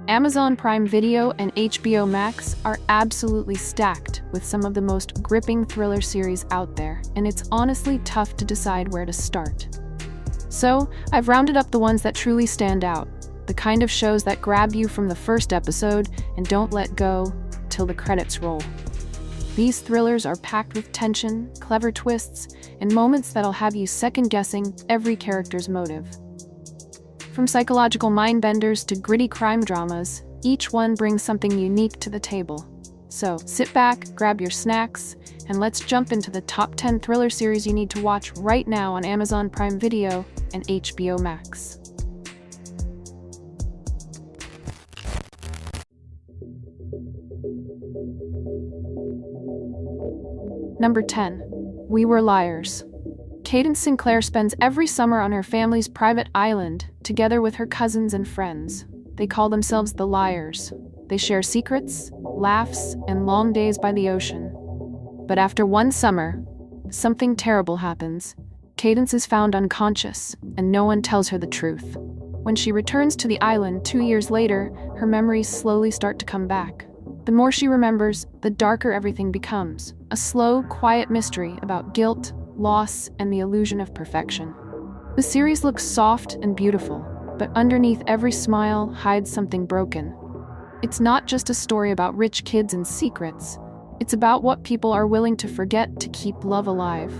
Amazon Prime Video and HBO Max are absolutely stacked with some of the most gripping thriller series out there, and it's honestly tough to decide where to start. So, I've rounded up the ones that truly stand out, the kind of shows that grab you from the first episode and don't let go till the credits roll. These thrillers are packed with tension, clever twists, and moments that'll have you second-guessing every character's motive. From psychological mind-benders to gritty crime dramas, each one brings something unique to the table. So, sit back, grab your snacks, and let's jump into the top 10 thriller series you need to watch right now on Amazon Prime Video and HBO Max. Number 10. We Were Liars. Cadence Sinclair spends every summer on her family's private island, together with her cousins and friends. They call themselves the Liars. They share secrets, laughs, and long days by the ocean. But after one summer, something terrible happens. Cadence is found unconscious, and no one tells her the truth. When she returns to the island 2 years later, her memories slowly start to come back. The more she remembers, the darker everything becomes. A slow, quiet mystery about guilt, loss, and the illusion of perfection. The series looks soft and beautiful, but underneath every smile hides something broken. It's not just a story about rich kids and secrets. It's about what people are willing to forget to keep love alive.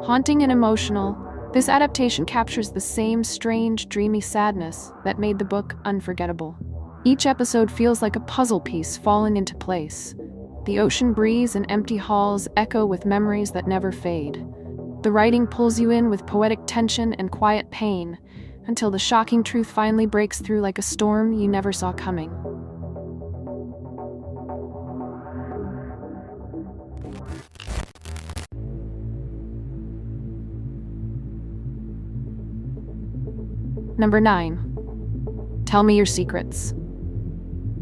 Haunting and emotional, this adaptation captures the same strange, dreamy sadness that made the book unforgettable. Each episode feels like a puzzle piece falling into place. The ocean breeze and empty halls echo with memories that never fade. The writing pulls you in with poetic tension and quiet pain, until the shocking truth finally breaks through like a storm you never saw coming. Number 9. Tell Me Your Secrets.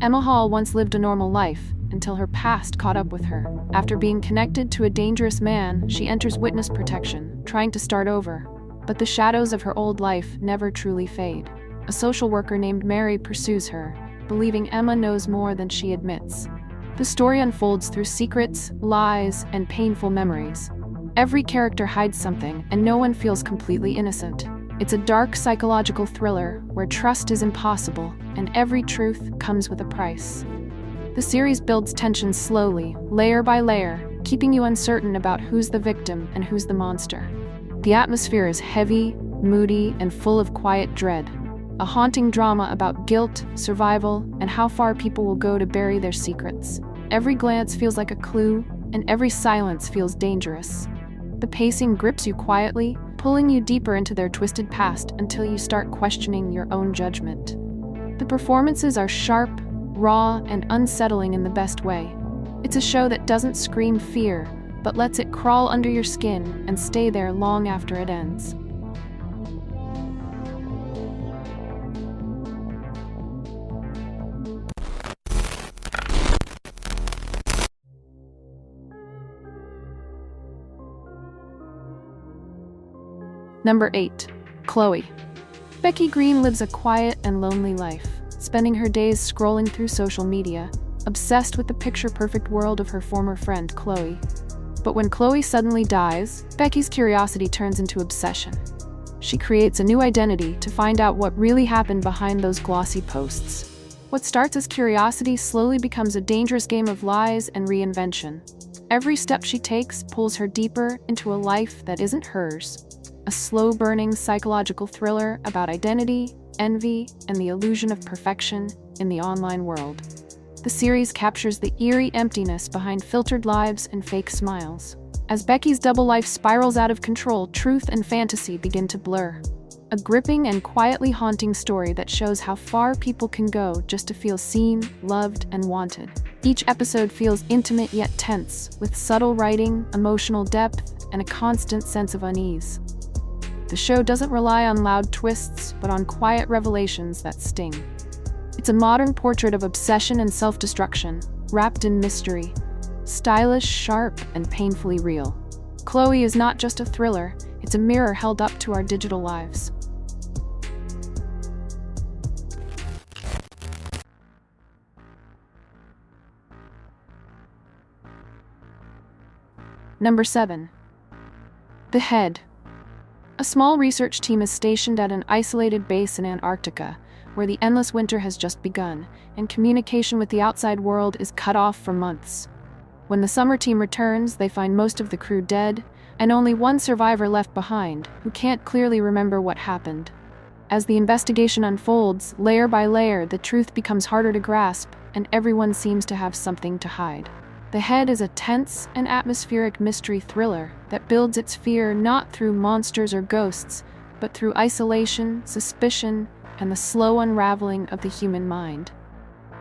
Emma Hall once lived a normal life until her past caught up with her. After being connected to a dangerous man, she enters witness protection, trying to start over. But the shadows of her old life never truly fade. A social worker named Mary pursues her, believing Emma knows more than she admits. The story unfolds through secrets, lies, and painful memories. Every character hides something, and no one feels completely innocent. It's a dark psychological thriller where trust is impossible, and every truth comes with a price. The series builds tension slowly, layer by layer, keeping you uncertain about who's the victim and who's the monster. The atmosphere is heavy, moody, and full of quiet dread. A haunting drama about guilt, survival, and how far people will go to bury their secrets. Every glance feels like a clue, and every silence feels dangerous. The pacing grips you quietly, pulling you deeper into their twisted past until you start questioning your own judgment. The performances are sharp, raw, and unsettling in the best way. It's a show that doesn't scream fear, but lets it crawl under your skin and stay there long after it ends. Number 8. Chloe. Becky Green lives a quiet and lonely life, spending her days scrolling through social media, obsessed with the picture-perfect world of her former friend, Chloe. But when Chloe suddenly dies, Becky's curiosity turns into obsession. She creates a new identity to find out what really happened behind those glossy posts. What starts as curiosity slowly becomes a dangerous game of lies and reinvention. Every step she takes pulls her deeper into a life that isn't hers. A slow-burning psychological thriller about identity, envy, and the illusion of perfection in the online world. The series captures the eerie emptiness behind filtered lives and fake smiles. As Becky's double life spirals out of control, truth and fantasy begin to blur. A gripping and quietly haunting story that shows how far people can go just to feel seen, loved, and wanted. Each episode feels intimate yet tense, with subtle writing, emotional depth, and a constant sense of unease. The show doesn't rely on loud twists, but on quiet revelations that sting. It's a modern portrait of obsession and self-destruction, wrapped in mystery. Stylish, sharp, and painfully real. Chloe is not just a thriller, it's a mirror held up to our digital lives. Number 7. The Head. A small research team is stationed at an isolated base in Antarctica, where the endless winter has just begun, and communication with the outside world is cut off for months. When the summer team returns, they find most of the crew dead, and only one survivor left behind, who can't clearly remember what happened. As the investigation unfolds, layer by layer, the truth becomes harder to grasp, and everyone seems to have something to hide. The Head is a tense and atmospheric mystery thriller that builds its fear not through monsters or ghosts, but through isolation, suspicion, and the slow unraveling of the human mind.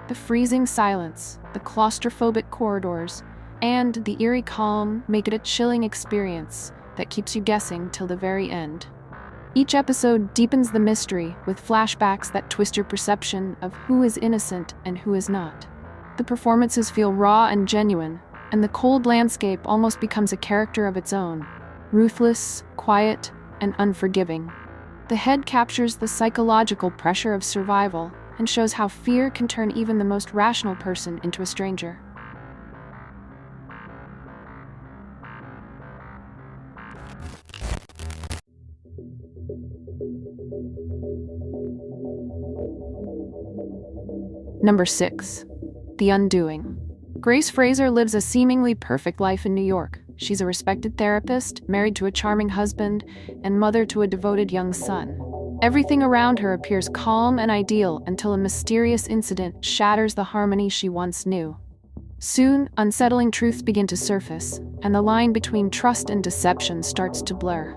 The freezing silence, the claustrophobic corridors, and the eerie calm make it a chilling experience that keeps you guessing till the very end. Each episode deepens the mystery with flashbacks that twist your perception of who is innocent and who is not. The performances feel raw and genuine, and the cold landscape almost becomes a character of its own, ruthless, quiet, and unforgiving. The Head captures the psychological pressure of survival and shows how fear can turn even the most rational person into a stranger. Number 6. The Undoing. Grace Fraser lives a seemingly perfect life in New York. She's a respected therapist, married to a charming husband, and mother to a devoted young son. Everything around her appears calm and ideal until a mysterious incident shatters the harmony she once knew. Soon, unsettling truths begin to surface, and the line between trust and deception starts to blur.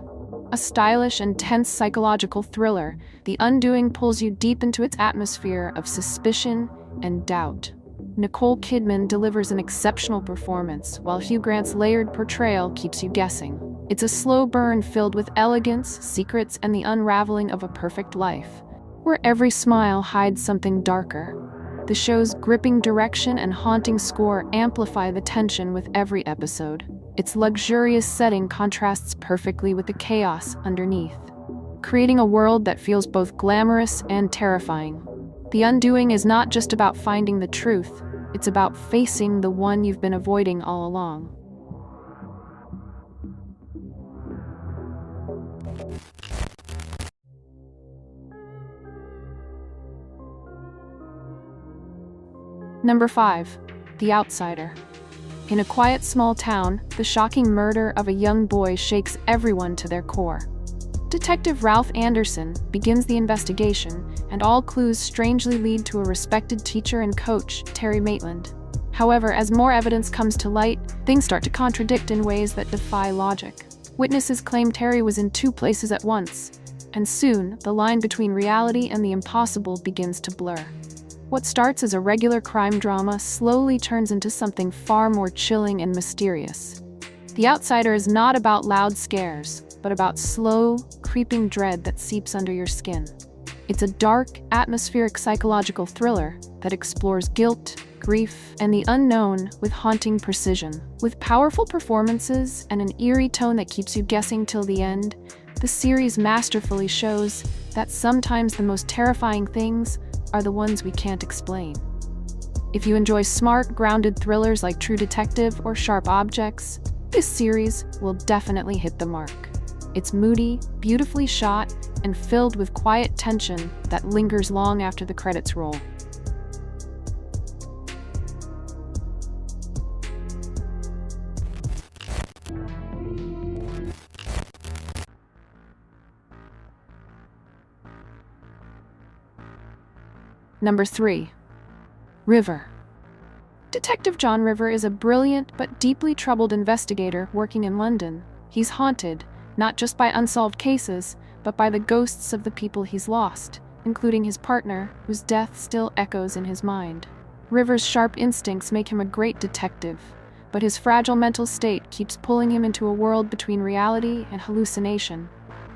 A stylish and tense psychological thriller, The Undoing pulls you deep into its atmosphere of suspicion and doubt. Nicole Kidman delivers an exceptional performance, while Hugh Grant's layered portrayal keeps you guessing. It's a slow burn filled with elegance, secrets, and the unraveling of a perfect life, where every smile hides something darker. The show's gripping direction and haunting score amplify the tension with every episode. Its luxurious setting contrasts perfectly with the chaos underneath, creating a world that feels both glamorous and terrifying. The Undoing is not just about finding the truth, it's about facing the one you've been avoiding all along. Number 5. The Outsider. In a quiet small town, the shocking murder of a young boy shakes everyone to their core. Detective Ralph Anderson begins the investigation, and all clues strangely lead to a respected teacher and coach, Terry Maitland. However, as more evidence comes to light, things start to contradict in ways that defy logic. Witnesses claim Terry was in 2 places at once, and soon, the line between reality and the impossible begins to blur. What starts as a regular crime drama slowly turns into something far more chilling and mysterious. The Outsider is not about loud scares, but about slow, creeping dread that seeps under your skin. It's a dark, atmospheric psychological thriller that explores guilt, grief, and the unknown with haunting precision. With powerful performances and an eerie tone that keeps you guessing till the end, the series masterfully shows that sometimes the most terrifying things are the ones we can't explain. If you enjoy smart, grounded thrillers like True Detective or Sharp Objects, this series will definitely hit the mark. It's moody, beautifully shot, and filled with quiet tension that lingers long after the credits roll. Number 3. River. Detective John River is a brilliant but deeply troubled investigator working in London. He's haunted, not just by unsolved cases, but by the ghosts of the people he's lost, including his partner, whose death still echoes in his mind. River's sharp instincts make him a great detective, but his fragile mental state keeps pulling him into a world between reality and hallucination.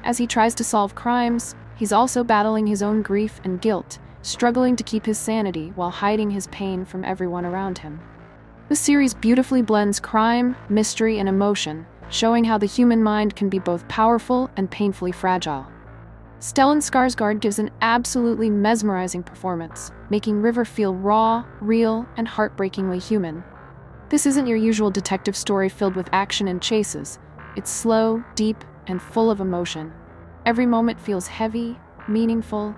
As he tries to solve crimes, he's also battling his own grief and guilt, struggling to keep his sanity while hiding his pain from everyone around him. The series beautifully blends crime, mystery, and emotion, showing how the human mind can be both powerful and painfully fragile. Stellan Skarsgård gives an absolutely mesmerizing performance, making River feel raw, real, and heartbreakingly human. This isn't your usual detective story filled with action and chases. It's slow, deep, and full of emotion. Every moment feels heavy, meaningful,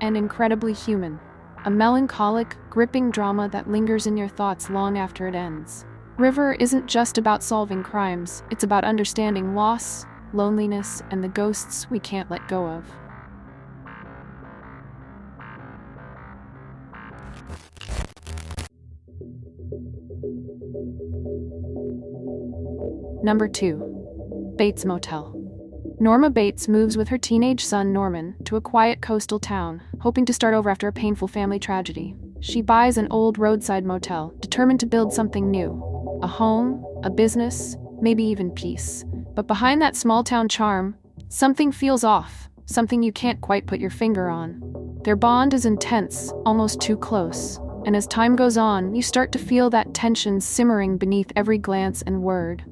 and incredibly human. A melancholic, gripping drama that lingers in your thoughts long after it ends. River isn't just about solving crimes, it's about understanding loss, loneliness, and the ghosts we can't let go of. Number 2. Bates Motel. Norma Bates moves with her teenage son Norman to a quiet coastal town, hoping to start over after a painful family tragedy. She buys an old roadside motel, determined to build something new. A home, a business, maybe even peace. But behind that small-town charm, something feels off, something you can't quite put your finger on. Their bond is intense, almost too close. And as time goes on, you start to feel that tension simmering beneath every glance and word.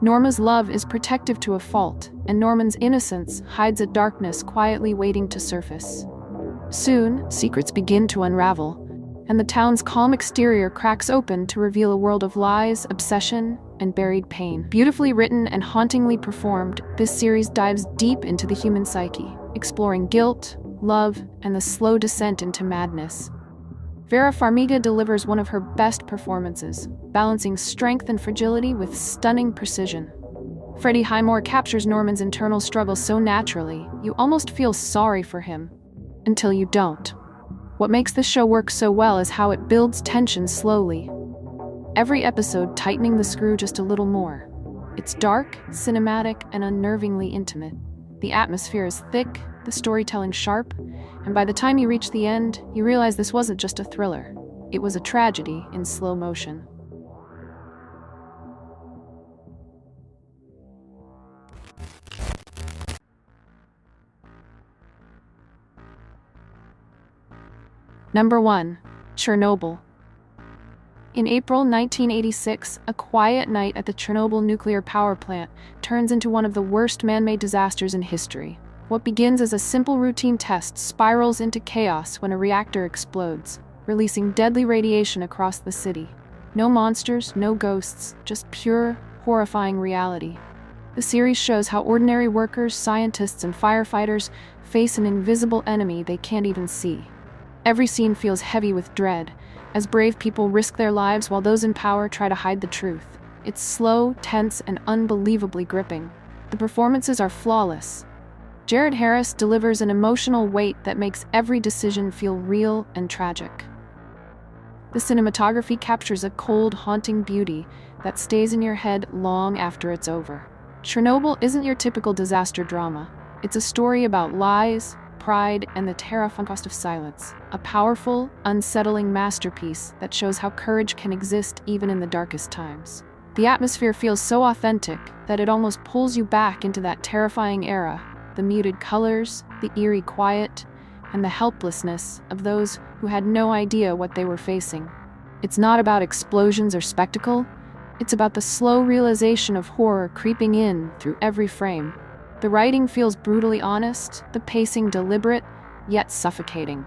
Norma's love is protective to a fault, and Norman's innocence hides a darkness quietly waiting to surface. Soon, secrets begin to unravel, and the town's calm exterior cracks open to reveal a world of lies, obsession, and buried pain. Beautifully written and hauntingly performed, this series dives deep into the human psyche, exploring guilt, love, and the slow descent into madness. Vera Farmiga delivers one of her best performances, balancing strength and fragility with stunning precision. Freddie Highmore captures Norman's internal struggles so naturally, you almost feel sorry for him. Until you don't. What makes this show work so well is how it builds tension slowly. Every episode tightening the screw just a little more. It's dark, cinematic, and unnervingly intimate. The atmosphere is thick, the storytelling sharp, and by the time you reach the end, you realize this wasn't just a thriller. It was a tragedy in slow motion. Number 1. Chernobyl. In April 1986, a quiet night at the Chernobyl nuclear power plant turns into one of the worst man-made disasters in history. What begins as a simple routine test spirals into chaos when a reactor explodes, releasing deadly radiation across the city. No monsters, no ghosts, just pure, horrifying reality. The series shows how ordinary workers, scientists, and firefighters face an invisible enemy they can't even see. Every scene feels heavy with dread, as brave people risk their lives while those in power try to hide the truth. It's slow, tense, and unbelievably gripping. The performances are flawless. Jared Harris delivers an emotional weight that makes every decision feel real and tragic. The cinematography captures a cold, haunting beauty that stays in your head long after it's over. Chernobyl isn't your typical disaster drama. It's a story about lies, pride, and the terrifying cost of silence. A powerful, unsettling masterpiece that shows how courage can exist even in the darkest times. The atmosphere feels so authentic that it almost pulls you back into that terrifying era. The muted colors, the eerie quiet, and the helplessness of those who had no idea what they were facing. It's not about explosions or spectacle. It's about the slow realization of horror creeping in through every frame. The writing feels brutally honest, the pacing deliberate, yet suffocating.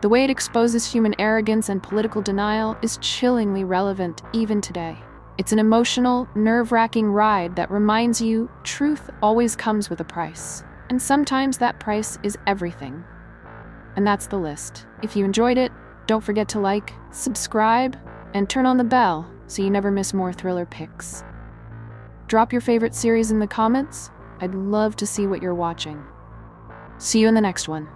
The way it exposes human arrogance and political denial is chillingly relevant even today. It's an emotional, nerve-wracking ride that reminds you truth always comes with a price. And sometimes that price is everything. And that's the list. If you enjoyed it, don't forget to like, subscribe, and turn on the bell so you never miss more thriller picks. Drop your favorite series in the comments. I'd love to see what you're watching. See you in the next one.